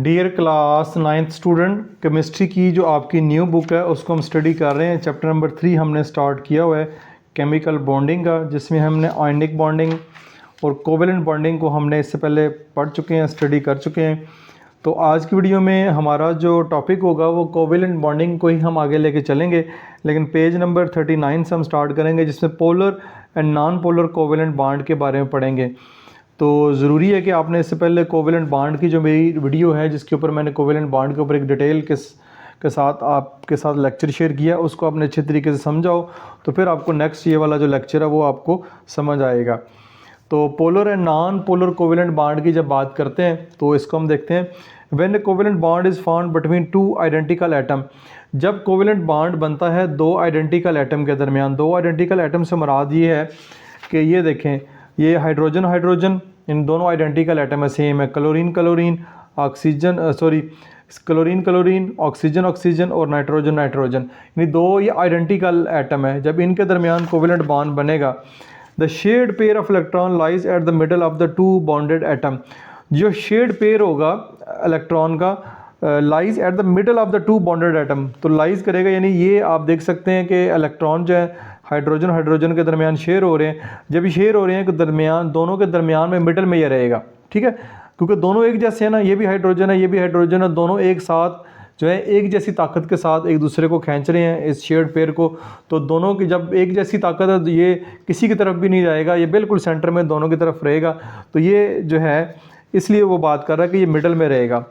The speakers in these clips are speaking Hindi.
Dear class 9th student, chemistry की जो आपकी न्यू बुक है उसको हम स्टडी कर रहे हैं। चैप्टर नंबर 3 हमने स्टार्ट किया हुआ है केमिकल बॉन्डिंग का, जिसमें हमने आयनिक बॉन्डिंग और कोवेलेंट बॉन्डिंग को हमने इससे पहले पढ़ चुके हैं, स्टडी कर चुके हैं। तो आज की वीडियो में हमारा जो टॉपिक होगा वो कोवेलेंट बॉन्डिंग को ही हम आगे लेके चलेंगे, लेकिन पेज नंबर 39 से हम स्टार्ट करेंगे, जिसमें polar and non polar covalent bond के बारे में पढ़ेंगे। तो ज़रूरी है कि आपने इससे पहले कोवेलेंट बॉन्ड की जो मेरी वीडियो है, जिसके ऊपर मैंने कोवेलेंट बॉन्ड के ऊपर एक डिटेल के साथ आपके साथ लेक्चर शेयर किया, उसको आपने अच्छे तरीके से समझाओ, तो फिर आपको नेक्स्ट ये वाला जो लेक्चर है वो आपको समझ आएगा। तो polar and non polar covalent bond की जब बात करते हैं तो इसको हम देखते हैं। When A covalent bond is found between two identical atom, जब कोवेलेंट बॉन्ड बनता है दो आइडेंटिकल एटम के दरमियान। दो आइडेंटिकल एटम से मुराद ये है कि ये देखें, ये हाइड्रोजन हाइड्रोजन, इन दोनों आइडेंटिकल एटम है, सेम है। Chlorine chlorine, oxygen chlorine chlorine, oxygen oxygen और नाइट्रोजन नाइट्रोजन, यानी दो ये आइडेंटिकल एटम है। जब इनके दरमियान कोवेलेंट बॉन्ड बनेगा, the shared pair of electron lies at the middle of the two bonded atom. जो शेयर्ड पेयर होगा इलेक्ट्रॉन का lies at the middle of the two bonded atom, तो लाइज करेगा, यानी ये आप देख सकते हैं कि इलेक्ट्रॉन जो है हाइड्रोजन हाइड्रोजन के दरमियान शेयर हो रहे हैं। जब ये शेयर हो रहे हैं कि दरमियान, दोनों के दरमियान में मिडल में ये रहेगा, ठीक है, क्योंकि दोनों एक जैसे हैं ना, ये भी हाइड्रोजन है ये भी हाइड्रोजन है, दोनों एक साथ जो है एक जैसी ताकत के साथ एक दूसरे को खींच रहे हैं, इस शेयर्ड पेयर को। तो दोनों की जब एक जैसी ताकत है तो ये किसी की तरफ भी नहीं जाएगा, ये बिल्कुल सेंटर में दोनों की तरफ रहेगा। तो ये जो है इसलिए वो बात कर रहा है कि ये मिडल में रहेगा।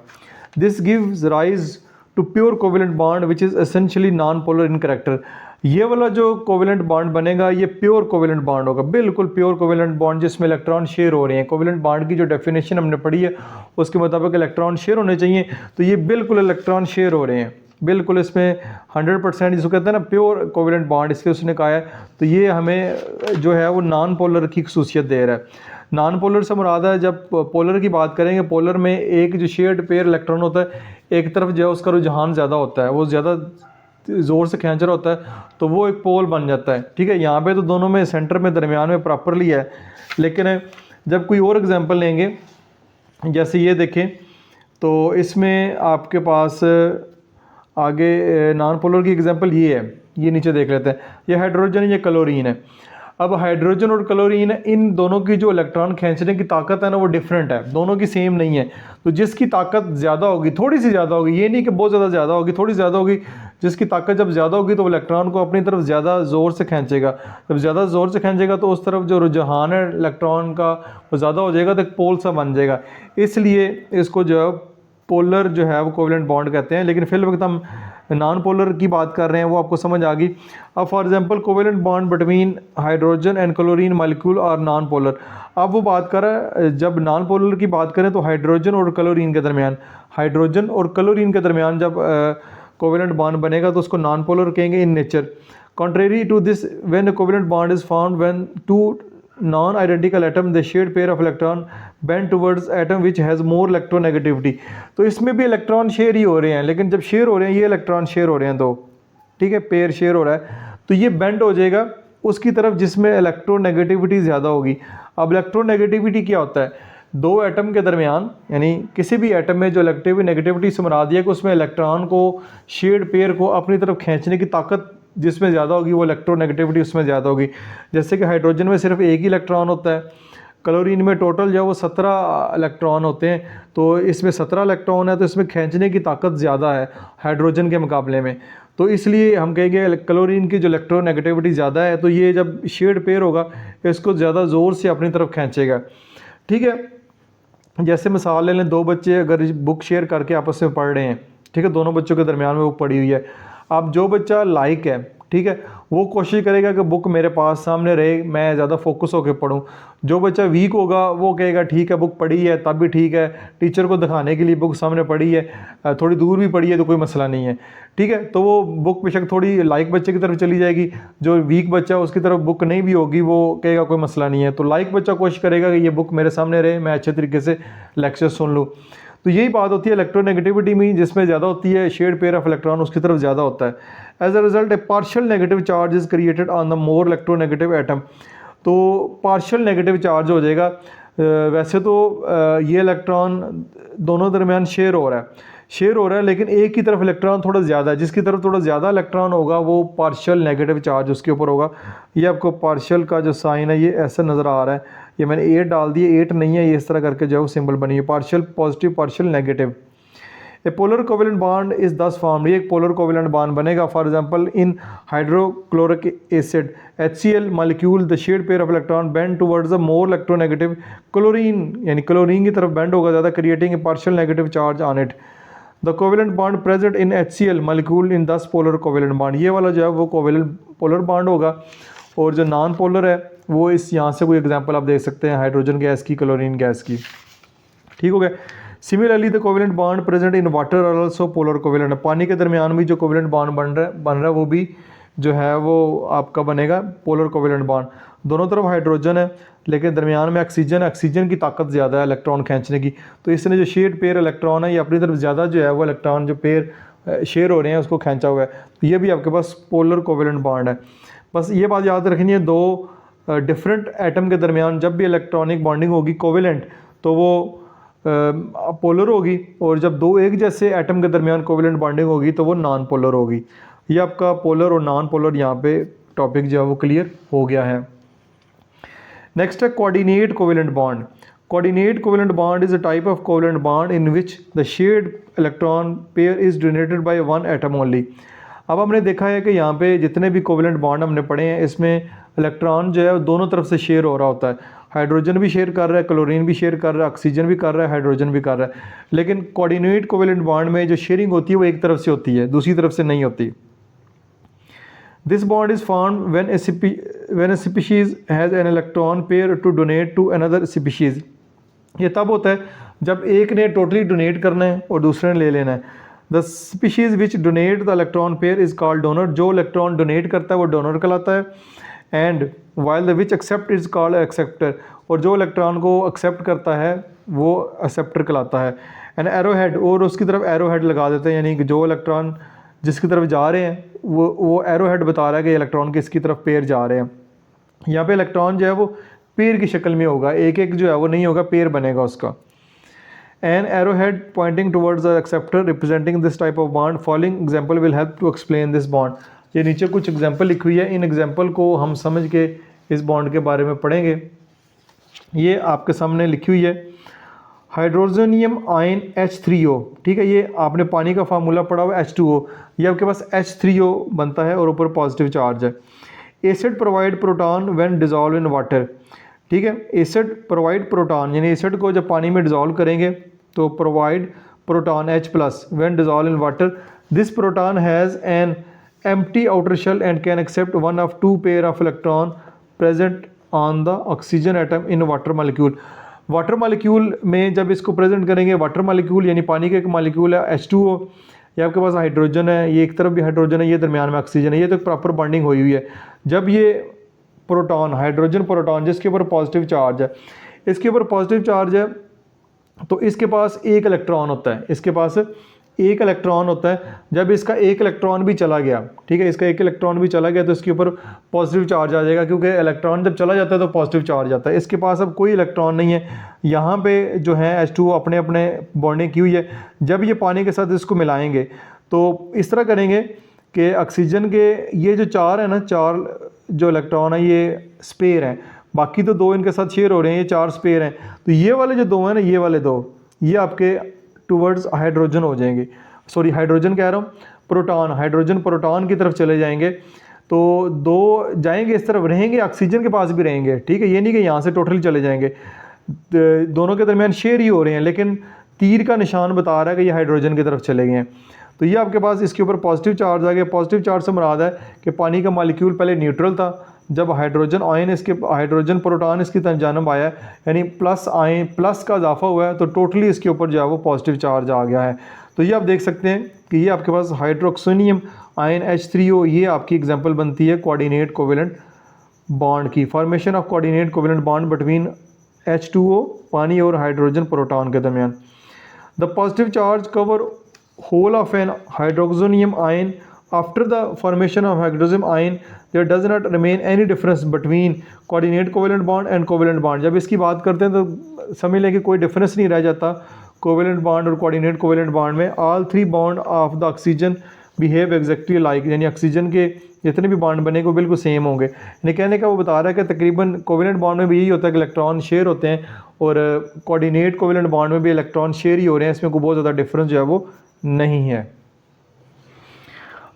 This gives rise to pure covalent bond which is essentially non polar in character. ये वाला जो कोवेलेंट बॉन्ड बनेगा ये प्योर कोवेलेंट बॉन्ड होगा, बिल्कुल प्योर कोवेलेंट बॉन्ड, जिसमें इलेक्ट्रॉन शेयर हो रहे हैं। कोवेलेंट बॉन्ड की जो डेफिनेशन हमने पढ़ी है उसके मुताबिक इलेक्ट्रॉन शेयर होने चाहिए, तो ये बिल्कुल इलेक्ट्रॉन शेयर हो रहे हैं, बिल्कुल इसमें 100% जिसको कहते हैं ना प्योर कोवेलेंट बॉन्ड, इसलिए उसने कहा है। तो ये हमें जो है वो नॉन पोलर की खसूसियत दे रहा है। नॉन पोलर से मुराद है, जब पोलर की बात करेंगे, पोलर में एक जो शेयर्ड पेयर इलेक्ट्रॉन होता है, एक तरफ जो है उसका रुझान ज़्यादा होता है, वो ज़्यादा ज़ोर से खींच रहा होता है, तो वो एक पोल बन जाता है, ठीक है। यहाँ पे तो दोनों में सेंटर में दरमियान में प्रॉपरली है, लेकिन जब कोई और एग्जांपल लेंगे, जैसे ये देखें, तो इसमें आपके पास आगे नॉन पोलर की एग्जांपल ये है, ये नीचे देख लेते हैं। ये हाइड्रोजन, ये क्लोरीन है। अब हाइड्रोजन और क्लोरीन, इन दोनों की जो इलेक्ट्रॉन खींचने की ताकत है ना वो डिफरेंट है, दोनों की सेम नहीं है। तो जिसकी ताकत ज़्यादा होगी, थोड़ी सी ज़्यादा होगी, ये नहीं कि बहुत ज़्यादा होगी, थोड़ी ज़्यादा होगी, जिसकी ताकत जब ज़्यादा होगी तो वो इलेक्ट्रॉन को अपनी तरफ ज़्यादा ज़ोर से खींचेगा। जब ज़्यादा ज़ोर से खींचेगा तो उस तरफ जो रुझान है इलेक्ट्रॉन का वो ज़्यादा हो जाएगा, तो एक पोल सा बन जाएगा। इसलिए इसको जो है पोलर जो है वो कोवेलेंट बॉन्ड कहते हैं। लेकिन फिर वक्त हम नॉन पोलर की बात कर रहे हैं, वो आपको समझ आ गई। अब for example covalent bond between hydrogen and chlorine molecule और नॉन पोलर। अब वो बात कर रहा है, जब नॉन पोलर की बात करें तो हाइड्रोजन और क्लोरीन के दरमियान, हाइड्रोजन और क्लोरीन के दरमियान जब कोवेलेंट बॉन्ड बनेगा तो उसको नॉन पोलर कहेंगे in nature. Contrary to this, when a covalent bond is found when two non identical atom the shared pair of electron bend towards atom which has more electronegativity. तो इसमें भी इलेक्ट्रॉन शेयर ही हो रहे हैं, लेकिन जब शेयर हो रहे हैं, ये इलेक्ट्रॉन शेयर हो रहे हैं दो, ठीक है, पेयर शेयर हो रहा है, तो ये बेंड हो जाएगा उसकी तरफ जिसमें इलेक्ट्रोनेगेटिविटी ज़्यादा होगी। अब इलेक्ट्रोनेगेटिविटी क्या होता है? दो एटम के दरमियान, यानी किसी भी एटम में जो नेगेटिविटी से मुराद है कि उसमें इलेक्ट्रॉन को, शेयर्ड पेयर को अपनी तरफ खींचने की ताकत जिसमें ज़्यादा होगी वो इलेक्ट्रोनेगेटिविटी उसमें ज़्यादा होगी। जैसे कि हाइड्रोजन में सिर्फ एक ही इलेक्ट्रॉन होता है, क्लोरीन में टोटल जो वो 17 इलेक्ट्रॉन होते हैं, तो इसमें 17 इलेक्ट्रॉन है, तो इसमें खींचने की ताकत ज़्यादा है हाइड्रोजन के मुकाबले में। तो इसलिए हम कहेंगे क्लोरीन की जो इलेक्ट्रोनेगेटिविटी ज़्यादा है, तो ये जब शेयर्ड पेयर होगा इसको ज़्यादा ज़ोर से अपनी तरफ खींचेगा, ठीक है। जैसे मिसाल ले लें, दो बच्चे अगर बुक शेयर करके आपस में पढ़ रहे हैं, ठीक है, दोनों बच्चों के दरमियान में बुक पड़ी हुई है। अब जो बच्चा लाइक है, ठीक है, वो कोशिश करेगा कि बुक मेरे पास सामने रहे, मैं ज़्यादा फोकस होकर पढूं। जो बच्चा वीक होगा वो कहेगा ठीक है बुक पढ़ी है तब भी ठीक है, टीचर को दिखाने के लिए बुक सामने पढ़ी है, थोड़ी दूर भी पढ़ी है तो कोई मसला नहीं है, ठीक है। तो वो बुक बेशक थोड़ी लाइक बच्चे की तरफ चली जाएगी, जो वीक बच्चा उसकी तरफ बुक नहीं भी होगी वो कहेगा कोई मसला नहीं है। तो लाइक बच्चा कोशिश करेगा कि ये बुक मेरे सामने रहे, मैं अच्छे तरीके से लेक्चर सुन लूँ। तो यही बात होती है इलेक्ट्रोनेगेटिविटी में, जिसमें ज़्यादा होती है शेयर्ड पेयर ऑफ इलेक्ट्रॉन उसकी तरफ ज़्यादा होता है। As a result a partial negative charge is created on the more electronegative atom. तो पार्शियल नेगेटिव चार्ज हो जाएगा वैसे तो ये इलेक्ट्रॉन दोनों दरमियान शेयर हो रहा है, लेकिन एक की तरफ इलेक्ट्रॉन थोड़ा ज़्यादा है, जिसकी तरफ थोड़ा ज़्यादा इलेक्ट्रॉन होगा वो पार्शियल नेगेटिव चार्ज उसके ऊपर होगा। ये आपको पार्शियल का जो साइन है ये ऐसा नज़र आ रहा है, ये मैंने 8 डाल दिए, 8 नहीं है, ये इस तरह करके जो है वो सिंबल बनी है, partial positive partial negative. A polar covalent bond is thus form, ये एक पोलर कोवेलेंट बॉन्ड बनेगा। For example in hydrochloric acid HCl molecule the shared pair of electron bend towards the more electronegative chlorine, यानी क्लोरीन की तरफ बेंड होगा ज़्यादा, creating a partial negative charge on it. The covalent bond present in HCl molecule in 10 polar covalent bond, ये वाला जो है वो कोवेलेंट पोलर बॉन्ड होगा। और जो नॉन पोलर है वो इस यहाँ से कोई एग्जांपल आप देख सकते हैं हाइड्रोजन गैस की, क्लोरीन गैस की, ठीक हो गया। Similarly the covalent bond present in water are also polar covalent, पानी के दरमियान भी जो कोवेलेंट बॉन्ड बन रहा है वो भी जो है वो आपका बनेगा पोलर कोवेलेंट बॉन्ड। दोनों तरफ हाइड्रोजन है लेकिन दरमियान में ऑक्सीजन की ताकत ज़्यादा है इलेक्ट्रॉन खींचने की, तो इसने जो शेड पेयर इलेक्ट्रॉन है ये अपनी तरफ ज़्यादा जो है वो इलेक्ट्रॉन जो पेयर शेयर हो रहे हैं उसको खींचा हुआ है, तो ये भी आपके पास पोलर कोवेलेंट बॉन्ड है। बस ये बात याद रखनी है, दो डिफरेंट एटम के दरमियान जब भी इलेक्ट्रॉनिक बॉन्डिंग होगी कोवेलेंट तो वो पोलर होगी, और जब दो एक जैसे एटम के दरमियान कोवेलेंट बॉन्डिंग होगी तो वो नॉन पोलर होगी। ये आपका पोलर और नॉन पोलर यहाँ पे टॉपिक जो है वो क्लियर हो गया है। नेक्स्ट है coordinate covalent bond. Coordinate covalent bond is a type of covalent bond in which the shared electron pair is donated by one atom only. अब हमने देखा है कि यहाँ पे जितने भी कोवेलेंट बॉन्ड हमने पढ़े हैं इसमें इलेक्ट्रॉन जो है वो दोनों तरफ से शेयर हो रहा होता है, हाइड्रोजन भी शेयर कर रहा है, क्लोरीन भी शेयर कर रहा है, ऑक्सीजन भी कर रहा है, हाइड्रोजन भी कर रहा है। लेकिन कोऑर्डिनेट कोवेलेंट बॉन्ड में जो शेयरिंग होती है वो एक तरफ से होती है, दूसरी तरफ से नहीं होती। This bond is formed when a species has an electron pair to donate to another species. ये तब होता है जब एक ने टोटली डोनेट करना है और दूसरे ने ले लेना है। The species which donate the electron pair is called donor, जो इलेक्ट्रॉन डोनेट करता है वो डोनर कहलाता है। And while the which accept is called acceptor, और जो इलेक्ट्रॉन को एक्सेप्ट करता है वो एक्सेप्टर कहलाता है। एंड एरोहेड, और उसकी तरफ एरोहेड लगा देते हैं, यानी कि जो इलेक्ट्रॉन जिसकी तरफ जा रहे हैं वो एरोहेड बता रहा है कि इलेक्ट्रॉन किसकी तरफ पेयर जा रहे हैं। यहाँ पे इलेक्ट्रॉन जो है वो पेयर की शक्ल में होगा, एक एक जो है वो नहीं होगा, पेयर बनेगा उसका। An arrowhead pointing towards the acceptor representing this type of bond, following example will help to explain this bond. ये नीचे कुछ एग्जाम्पल लिखी हुई है, इन एग्जाम्पल को हम समझ के इस बॉन्ड के बारे में पढ़ेंगे। ये आपके सामने लिखी हुई है, हाइड्रोजनियम आयन H3O, ठीक है, ये आपने पानी का फार्मूला पढ़ा हुआ है H2O, ये आपके पास H3O बनता है और ऊपर पॉजिटिव चार्ज है। Acid provide proton when dissolve in water, ठीक है, एसिड प्रोवाइड प्रोटॉन, यानी एसिड को जब पानी में डिजॉल्व करेंगे तो provide proton H+ when dissolve in water. This proton has an empty outer shell and can accept one of two pair of electron present on the oxygen atom in water molecule। Water molecule में जब इसको प्रेजेंट करेंगे, वाटर मालिक्यूल यानी पानी का एक मालिक्यूल है H2O, ये आपके पास हाइड्रोजन है, ये एक तरफ भी हाइड्रोजन है, ये दरमियान में ऑक्सीजन है, ये तो प्रॉपर बॉन्डिंग हुई हुई है। जब ये प्रोटॉन, हाइड्रोजन प्रोटॉन जिसके ऊपर पॉजिटिव चार्ज है, इसके ऊपर पॉजिटिव चार्ज है तो इसके पास एक इलेक्ट्रॉन होता है, इसके पास एक इलेक्ट्रॉन होता है। जब इसका एक इलेक्ट्रॉन भी चला गया, ठीक है, इसका एक इलेक्ट्रॉन भी चला गया तो इसके ऊपर पॉजिटिव चार्ज आ जाएगा, क्योंकि इलेक्ट्रॉन जब चला जाता है तो पॉजिटिव चार्ज आता है। इसके पास अब कोई इलेक्ट्रॉन नहीं है, यहाँ पे जो है H2O अपने अपने बॉन्डिंग की हुई है। जब ये पानी के साथ इसको मिलाएंगे तो इस तरह करेंगे कि ऑक्सीजन के ये जो चार है ना, चार जो इलेक्ट्रॉन है ये स्पेयर हैं, बाकी तो दो इनके साथ शेयर हो रहे हैं, ये चार स्पेयर हैं, तो ये वाले जो दो हैं ना, ये वाले दो, ये आपके टूवर्ड्स हाइड्रोजन हो जाएंगे, सॉरी हाइड्रोजन कह रहा हूँ, प्रोटॉन, हाइड्रोजन प्रोटॉन की तरफ चले जाएंगे, तो दो जाएंगे इस तरफ रहेंगे, ऑक्सीजन के पास भी रहेंगे, ठीक है, ये नहीं कि यहाँ से टोटली चले जाएंगे, दोनों के दरमियान शेयर ही हो रहे हैं, लेकिन तीर का निशान बता रहा है कि ये हाइड्रोजन की तरफ चले गए हैं। तो ये आपके पास इसके ऊपर पॉजिटिव चार्ज आ गया। पॉजिटिव चार्ज से मुराद है कि पानी का मॉलिक्यूल पहले न्यूट्रल था, जब हाइड्रोजन आयन इसके, हाइड्रोजन प्रोटॉन इसकी जानब आया, यानी प्लस आयन, प्लस का इजाफा हुआ है, तो टोटली इसके ऊपर जो है वो पॉजिटिव चार्ज आ गया है। तो ये आप देख सकते हैं कि ये आपके पास हाइड्रोक्सिनियम आयन H3O, ये आपकी एग्जांपल बनती है कोऑर्डिनेट कोवेलेंट बॉन्ड की। Formation of coordinate covalent bond between H2O, पानी और हाइड्रोजन प्रोटॉन के दरमियान। The positive charge cover whole of an hydroxonium ion after the formation of hydrogen ion there does not remain any difference between coordinate covalent bond and covalent bond. जब इसकी बात करते हैं तो समझ लें कि कोई डिफरेंस नहीं रह जाता कोवेलेंट बॉन्ड और कोऑर्डिनेट कोवेलेंट बॉन्ड में। All three bond of the oxygen behave exactly like, यानी ऑक्सीजन के जितने भी बॉन्ड बने वो बिल्कुल सेम होंगे। यानी कहने का वो बता रहा है कि तकरीबन कोवेलेंट बॉन्ड में भी यही होता है कि इलेक्ट्रॉन शेयर होते हैं और कोऑर्डिनेट कोवेलेंट बॉन्ड में भी इलेक्ट्रॉन शेयर ही हो रहे हैं, इसमें कोई बहुत ज़्यादा डिफरेंस जो है वो नहीं है।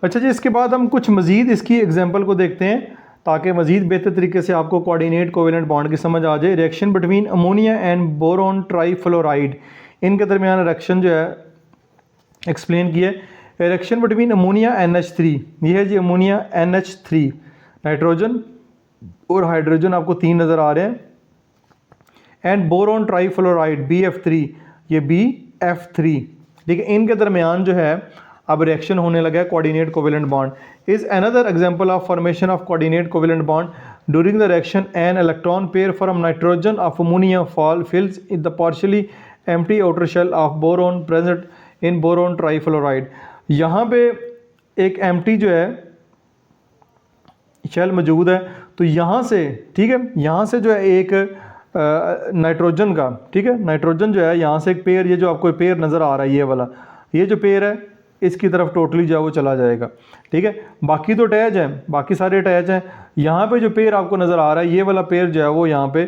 अच्छा जी, इसके बाद हम कुछ मज़ीद इसकी एग्जांपल को देखते हैं ताकि मज़ीद बेहतर तरीके से आपको कोऑर्डिनेट कोवेलेंट बॉन्ड की समझ आ जाए। Reaction between ammonia and boron trifluoride, इनके दरमियान रिएक्शन जो है एक्सप्लेन किया है। रिएक्शन बिटवीन अमोनिया NH3, ये है जी अमोनिया NH3, नाइट्रोजन और हाइड्रोजन आपको 3 नज़र आ रहे हैं, एंड बोरोन ट्राईफ्लोराइड BF3, ये BF3, ठीक है। इनके दरमियान जो है अब रिएक्शन होने लगा है coordinate covalent bond. Is another example of formation of coordinate covalent bond during the reaction an electron pair from nitrogen of ammonia fall fills in the partially empty outer shell of boron present in boron trifluoride. यहाँ पे एक एम्प्टी जो है शेल मौजूद है, तो यहाँ से, ठीक है, यहाँ से जो है एक नाइट्रोजन का, ठीक है, नाइट्रोजन जो है यहाँ से एक पेयर, ये जो आपको पेयर नज़र आ रहा है ये वाला, ये जो पेयर है इसकी तरफ टोटली जो है वो चला जाएगा, ठीक है। बाकी तो अटैच हैं, बाकी सारे अटैच हैं। यहाँ पे जो पेयर आपको नज़र आ रहा है ये वाला पेयर जो है वो यहाँ पे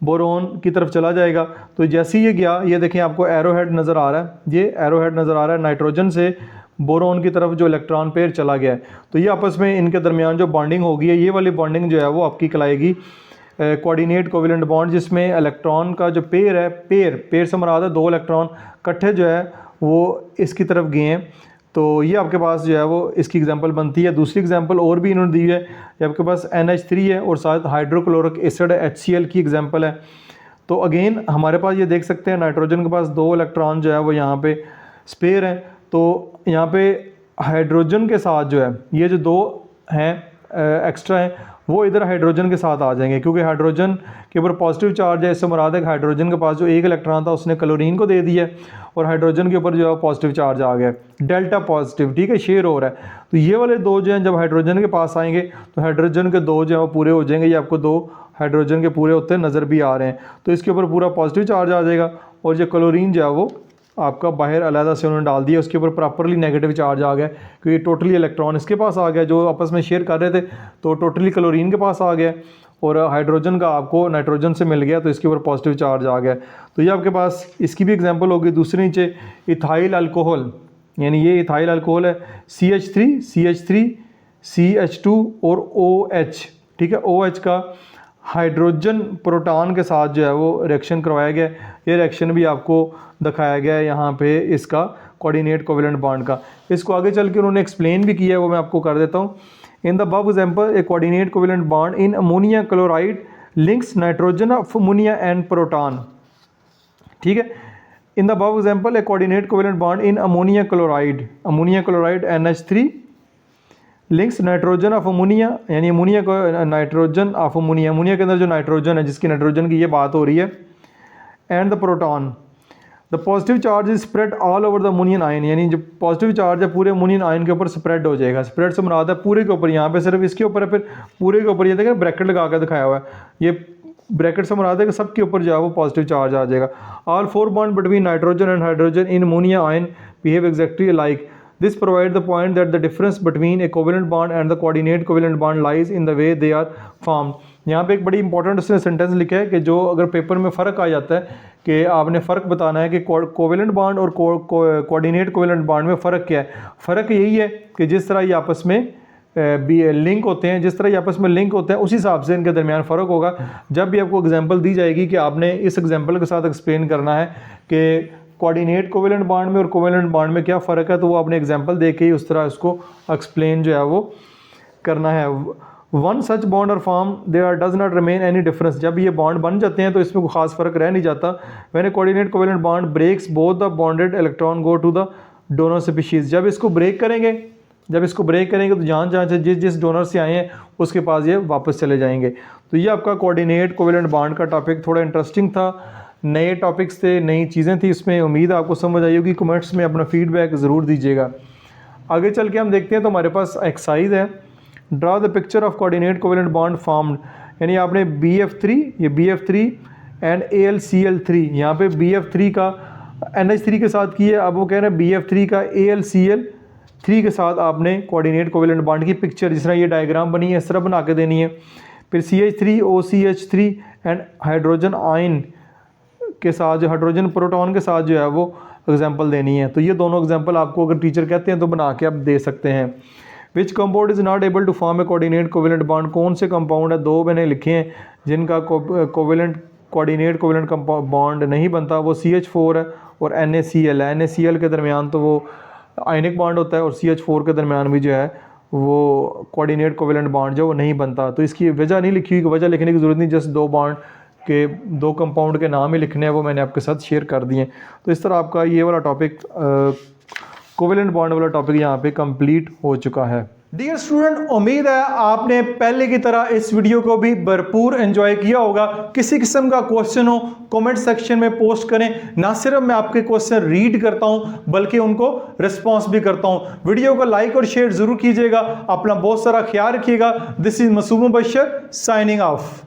बोरोन की तरफ चला जाएगा। तो जैसे ही ये गया, ये देखें आपको एरो हेड नज़र आ रहा है, ये एरो हेड नज़र आ रहा है, नाइट्रोजन से बोरोन की तरफ जो इलेक्ट्रॉन पेयर चला गया है। तो ये आपस में इनके दरमियान जो बॉन्डिंग होगी है, ये वाली बॉन्डिंग जो है वो आपकी कहलाएगी कोऑर्डिनेट कोवेलेंट बॉन्ड, जिसमें इलेक्ट्रॉन का जो पेयर है, पेयर से मुराद है 2 इलेक्ट्रॉन इकट्ठे जो है वो इसकी तरफ गए हैं। तो ये आपके पास जो है वो इसकी एग्जांपल बनती है। दूसरी एग्जांपल और भी इन्होंने दी है, ये आपके पास NH3 है और साथ हाइड्रोक्लोरिक एसिड HCl की एग्जांपल है। तो अगेन हमारे पास ये देख सकते हैं नाइट्रोजन के पास 2 इलेक्ट्रॉन जो है वो यहाँ पे स्पेयर हैं। तो यहाँ पे हाइड्रोजन के साथ जो है ये जो 2 हैं एक्स्ट्रा हैं वो इधर हाइड्रोजन के साथ आ जाएंगे, क्योंकि हाइड्रोजन के ऊपर पॉजिटिव चार्ज है। इससे मुराद है कि हाइड्रोजन के पास जो 1 इलेक्ट्रॉन था उसने क्लोरीन को दे दिया और हाइड्रोजन के ऊपर जो है पॉजिटिव चार्ज आ गया, डेल्टा पॉजिटिव, ठीक है, शेयर हो रहा है। तो ये वाले 2 जो हैं जब हाइड्रोजन के पास आएंगे तो हाइड्रोजन के 2 जो है वो पूरे हो जाएंगे। ये आपको 2 हाइड्रोजन के पूरे होते नज़र भी आ रहे हैं। तो इसके ऊपर पूरा पॉजिटिव चार्ज आ जाएगा और जो क्लोरीन जो है वो आपका बाहर अलहदा से उन्होंने डाल दिया, उसके ऊपर प्रॉपरली नेगेटिव चार्ज आ गया, क्योंकि टोटली इलेक्ट्रॉन इसके पास आ गया जो आपस में शेयर कर रहे थे, तो टोटली क्लोरीन के पास आ गया और हाइड्रोजन का आपको नाइट्रोजन से मिल गया, तो इसके ऊपर पॉजिटिव चार्ज आ गया। तो ये आपके पास इसकी भी एग्जांपल होगी। दूसरे नीचे इथाइल अल्कोहल, यानी ये इथाइल अल्कोहल है, CH3 CH2 और OH, ठीक है। OH का हाइड्रोजन प्रोटॉन के साथ जो है वो रिएक्शन करवाया गया। ये रिएक्शन भी आपको दिखाया गया है यहाँ पे इसका कोऑर्डिनेट कोवेलेंट बॉन्ड का। इसको आगे चल के उन्होंने एक्सप्लेन भी किया है, वो मैं आपको कर देता हूँ। In the above example A coordinate covalent bond in ammonia chloride links nitrogen of ammonia and proton, ठीक है। In the above example A coordinate covalent bond in ammonia chloride NH3 links nitrogen of ammonia, यानी अमोनिया को नाइट्रोजन ऑफ अमोनिया, अमोनिया के अंदर जो नाइट्रोजन है जिसकी नाइट्रोजन की ये बात हो रही है, and the proton. The positive charge is spread all over the ammonium ion, यानी जो पॉजिटिव चार्ज है पूरे अमोनियन आयन के ऊपर स्प्रेड हो जाएगा। स्प्रेड से मुराद है पूरे के ऊपर, यहाँ पे सिर्फ इसके ऊपर है, फिर पूरे के ऊपर ये देखें ब्रैकेट लगा कर दिखाया हुआ है, ये ब्रैकेट से मुराद है कि सबके ऊपर जो है वो पॉजिटिव चार्ज आ जाएगा। All 4 bond between nitrogen and hydrogen in ammonia ion behave exactly like this provide the point that the difference between a covalent bond and the coordinate covalent bond lies in the way they are formed. यहाँ पे एक बड़ी इंपॉर्टेंट उसने सेंटेंस लिखा है कि जो अगर पेपर में फ़र्क आ जाता है कि आपने फ़र्क बताना है कि कोवेलेंट बॉन्ड और कोऑर्डिनेट कोवेलेंट बॉन्ड में फ़र्क क्या है। फ़र्क यही है कि जिस तरह ये आपस में लिंक होते हैं, जिस तरह ये आपस में लिंक होते हैं उसी हिसाब से इनके दरमियान फ़र्क होगा। जब भी आपको एग्जांपल दी जाएगी कि आपने इस एग्जांपल के साथ एक्सप्लेन करना है कि कोऑर्डिनेट कोवेलेंट बॉन्ड में और कोवेलेंट बॉन्ड में क्या फ़र्क है, तो वो आपने एग्जांपल दे के ही उस तरह इसको एक्सप्लेन जो है वो करना है। One such bond are form there does not remain any difference, जब ये बॉन्ड बन जाते हैं तो इसमें कोई खास फ़र्क रह नहीं जाता। When a coordinate covalent bond breaks both the bonded electron go to the donor species, जब इसको ब्रेक करेंगे तो जहाँ से जिस डोनर से आए हैं उसके पास ये वापस चले जाएंगे। तो ये आपका कोऑर्डिनेट कोवेलेंट बॉन्ड का टॉपिक थोड़ा इंटरेस्टिंग था, नए टॉपिक्स थे, नई चीज़ें थी इसमें। उम्मीद आपको समझ आई होगी। कमेंट्स में अपना फीडबैक ज़रूर दीजिएगा। आगे चल के हम देखते हैं तो हमारे पास एक्सरसाइज है, draw the picture of coordinate covalent bond formed, यानी आपने BF3, ये BF3 एंड AlCl3, यहाँ पे BF3 का NH3 के साथ की है, अब वो कह रहे हैं BF3 का AlCl3 के साथ आपने कोऑर्डिनेट कोवेलेंट बॉन्ड की पिक्चर, जिस तरह ये डायग्राम बनी है इस तरह बना के देनी है। फिर CH3OCH3 एंड हाइड्रोजन आयन के साथ, जो हाइड्रोजन प्रोटॉन के साथ जो है वो एग्जांपल देनी है। तो ये दोनों एग्जांपल आपको अगर टीचर कहते हैं तो बना के आप दे सकते हैं। Which compound is not able to form a coordinate covalent bond, कौन से कंपाउंड है, दो मैंने लिखे हैं जिनका कोऑर्डिनेट कोवेलेंट बॉन्ड नहीं बनता, वो CH4 है और NaCl है। NaCl के दरमियान तो वो आयनिक बॉन्ड होता है और CH4 के दरमियान भी जो है वो कोऑर्डिनेट कोवेलेंट बॉन्ड जो वो नहीं बनता। तो इसकी वजह नहीं लिखी हुई, वजह लिखने की ज़रूरत नहीं, जस्ट दो बॉन्ड के, दो कंपाउंड के नाम ही लिखने हैं, वो मैंने आपके साथ शेयर कर दिए। तो इस तरह आपका ये वाला टॉपिक कोवेलेंट बॉन्ड वाला टॉपिक यहाँ पे कंप्लीट हो चुका है। डियर स्टूडेंट, उम्मीद है आपने पहले की तरह इस वीडियो को भी भरपूर एंजॉय किया होगा। किसी किस्म का क्वेश्चन हो कमेंट सेक्शन में पोस्ट करें, ना सिर्फ मैं आपके क्वेश्चन रीड करता हूं बल्कि उनको रिस्पॉन्स भी करता हूं। वीडियो को लाइक और शेयर जरूर कीजिएगा। अपना बहुत सारा ख्याल रखिएगा। This is Masoom Mubashar signing of.